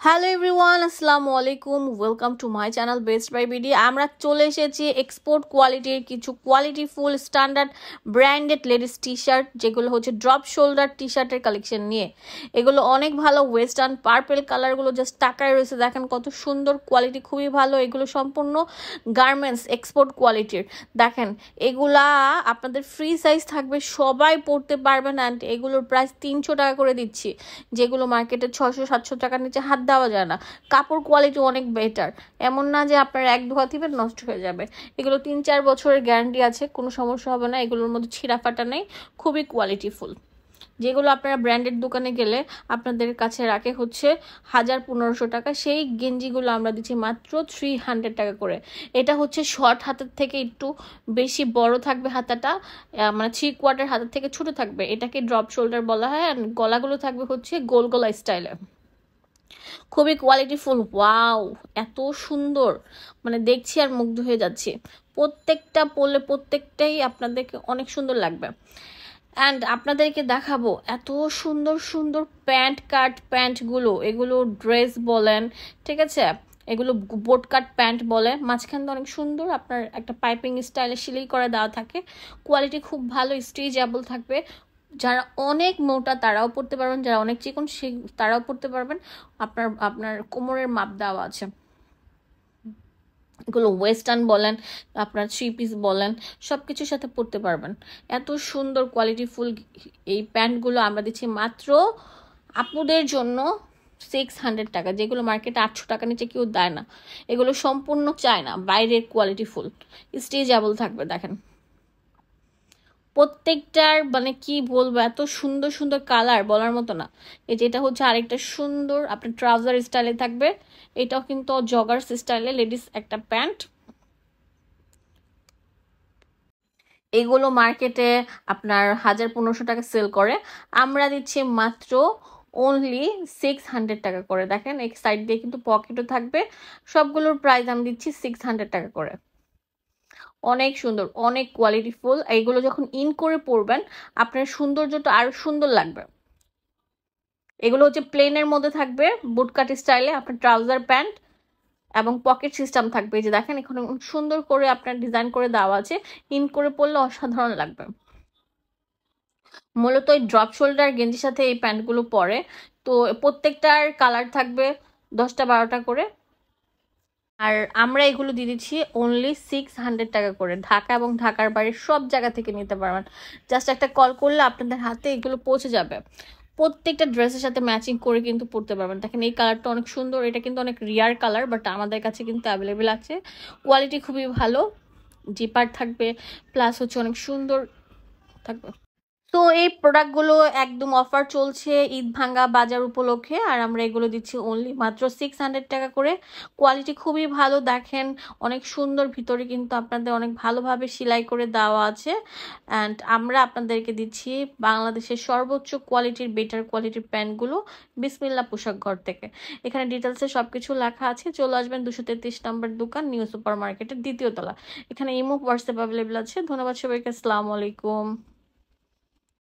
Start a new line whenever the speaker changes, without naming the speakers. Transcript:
Hello everyone, আসসালামু আলাইকুম। Welcome to my channel best buy BD. আমরা চলে এসেছি এক্সপোর্ট কোয়ালিটির কিছু qualityful standard branded ladies T shirt, যেগুলো হচ্ছে ড্রপ শোল্ডার টি শার্টের কালেকশন নিয়ে। এগুলো অনেক ভালো, ওয়েস্টার্ন পার্পেল কালারগুলো জাস্ট টাকায় রয়েছে। দেখেন কত সুন্দর কোয়ালিটি, খুবই ভালো। এগুলো সম্পূর্ণ গার্মেন্টস এক্সপোর্ট কোয়ালিটির। দেখেন এগুলা আপনাদের ফ্রি সাইজ থাকবে, সবাই পরতে পারবেন। অ্যান্ড এগুলোর প্রাইস 300 টাকা করে দিচ্ছি, যেগুলো মার্কেটে 600-700 টাকার নিচে হাত দেওয়া যায় না। কাপড় কোয়ালিটি অনেক বেটার, এমন না যে আপনার এক ধোয়া দিবেন নষ্ট হয়ে যাবে। এগুলো 3-4 বছরের গ্যারান্টি আছে, কোনো সমস্যা হবে না। এগুলোর মধ্যে ছিঁড়া ফাটা নেই, খুবই কোয়ালিটিফুল। যেগুলো আপনারা ব্র্যান্ডেড দোকানে গেলে আপনাদের কাছে রাখে হচ্ছে 1000-1500 টাকা, সেই গেঞ্জিগুলো আমরা দিচ্ছি মাত্র 300 টাকা করে। এটা হচ্ছে শর্ট হাতের থেকে একটু বেশি বড় থাকবে হাতাটা, মানে 3/4 হাতের থেকে ছোট থাকবে। এটাকে ড্রপ শোল্ডার বলা হয়। আর গলাগুলো থাকবে হচ্ছে গোল গলা স্টাইলে, খুবই কোয়ালিটিফুল। ওয়াও, এত সুন্দর, মানে দেখছি আর মুগ্ধ হয়ে যাচ্ছি। প্রত্যেকটা পরলে প্রত্যেকটাই আপনাদেরকে অনেক সুন্দর লাগবে। অ্যান্ড আপনাদেরকে দেখাবো এত সুন্দর সুন্দর প্যান্ট কাট প্যান্টগুলো। এগুলো ড্রেস বলেন, ঠিক আছে, এগুলো বোট কাট প্যান্ট বলে। মাঝখানটা অনেক সুন্দর, আপনার একটা পাইপিং স্টাইলে সেলাই করে দেওয়া থাকে। কোয়ালিটি খুব ভালো, স্ট্রেচেবল থাকবে। যারা অনেক মোটা তারাও পরতে পারবেন, যারা অনেক চিকন তারাও পরতে পারবেন। আপনার আপনার কোমরের মাপ দেওয়া আছে। এগুলো ওয়েস্টার্ন বলেন, আপনার 3 পিস বলেন, সব কিছুর সাথে পরতে পারবেন। এত সুন্দর কোয়ালিটিফুল এই প্যান্টগুলো আমরা দিচ্ছি মাত্র আপুদের জন্য 600 টাকা, যেগুলো মার্কেটে 800 টাকা নিচে কেউ দেয় না। এগুলো সম্পূর্ণ চায়না বাইরের কোয়ালিটিফুল, স্ট্রেচেবল থাকবে। দেখেন প্রত্যেকটার মানে কি বলবো, এত সুন্দর সুন্দর কালার বলার মতো না। এই যেটা হচ্ছে আরেকটা সুন্দর আপনার ট্রাউজার স্টাইলে থাকবে। এটাও কিন্তু জগার্স স্টাইলে লেডিস একটা প্যান্ট। এগুলো মার্কেটে আপনার 1000-1500 টাকা সেল করে, আমরা দিচ্ছি মাত্র অনলি 600 টাকা করে। দেখেন এক সাইড দিয়ে কিন্তু পকেটও থাকবে। সবগুলোর প্রাইস আমি দিচ্ছি 600 টাকা করে। অনেক সুন্দর, অনেক কোয়ালিটিফুল। এইগুলো যখন ইন করে পরবেন আপনার সৌন্দর্যটা আরো সুন্দর লাগবে। এগুলো হচ্ছে প্লেনের মধ্যে থাকবে, বুটকাট স্টাইলে আপনার ট্রাউজার প্যান্ট এবং পকেট সিস্টেম থাকবে। এই যে দেখেন এখানে সুন্দর করে আপনার ডিজাইন করে দেওয়া আছে, ইন করে পরলে অসাধারণ লাগবে। মূলত এই ড্রপ শোল্ডার গেঞ্জির সাথে এই প্যান্টগুলো পরে। তো প্রত্যেকটার কালার থাকবে 10টা-12টা করে। আর আমরা এগুলো দিয়ে দিচ্ছি অনলি 600 টাকা করে। ঢাকা এবং ঢাকার বাইরে সব জায়গা থেকে নিতে পারবেন। জাস্ট একটা কল করলে আপনাদের হাতে এগুলো পৌঁছে যাবে। প্রত্যেকটা ড্রেসের সাথে ম্যাচিং করে কিন্তু পরতে পারবেন। দেখেন এই কালারটা অনেক সুন্দর, এটা কিন্তু অনেক রিয়ার কালার, বাট আমাদের কাছে কিন্তু অ্যাভেলেবেল আছে। কোয়ালিটি খুবই ভালো, জিপার থাকবে, প্লাস হচ্ছে অনেক সুন্দর থাকবে। তো এই প্রোডাক্টগুলো একদম অফার চলছে ঈদ ভাঙ্গা বাজার উপলক্ষে, আর আমরা এগুলো দিচ্ছি অনলি মাত্র 600 টাকা করে। কোয়ালিটি খুবই ভালো, দেখেন অনেক সুন্দর। ভিতরে কিন্তু আপনাদের অনেক ভালোভাবে সেলাই করে দেওয়া আছে। অ্যান্ড আমরা আপনাদেরকে দিচ্ছি বাংলাদেশের সর্বোচ্চ কোয়ালিটির বেটার কোয়ালিটির প্যান্টগুলো বিসমিল্লা পোশাক ঘর থেকে। এখানে ডিটেলসে সব কিছু লেখা আছে। চলে আসবেন 233 নম্বর দোকান, নিউ সুপার মার্কেটের 2য় তলা। এখানে ইমো হোয়াটসঅ্যাপ অ্যাভেলেবেল আছে। ধন্যবাদ সবাইকে, আসসালামু আলাইকুম।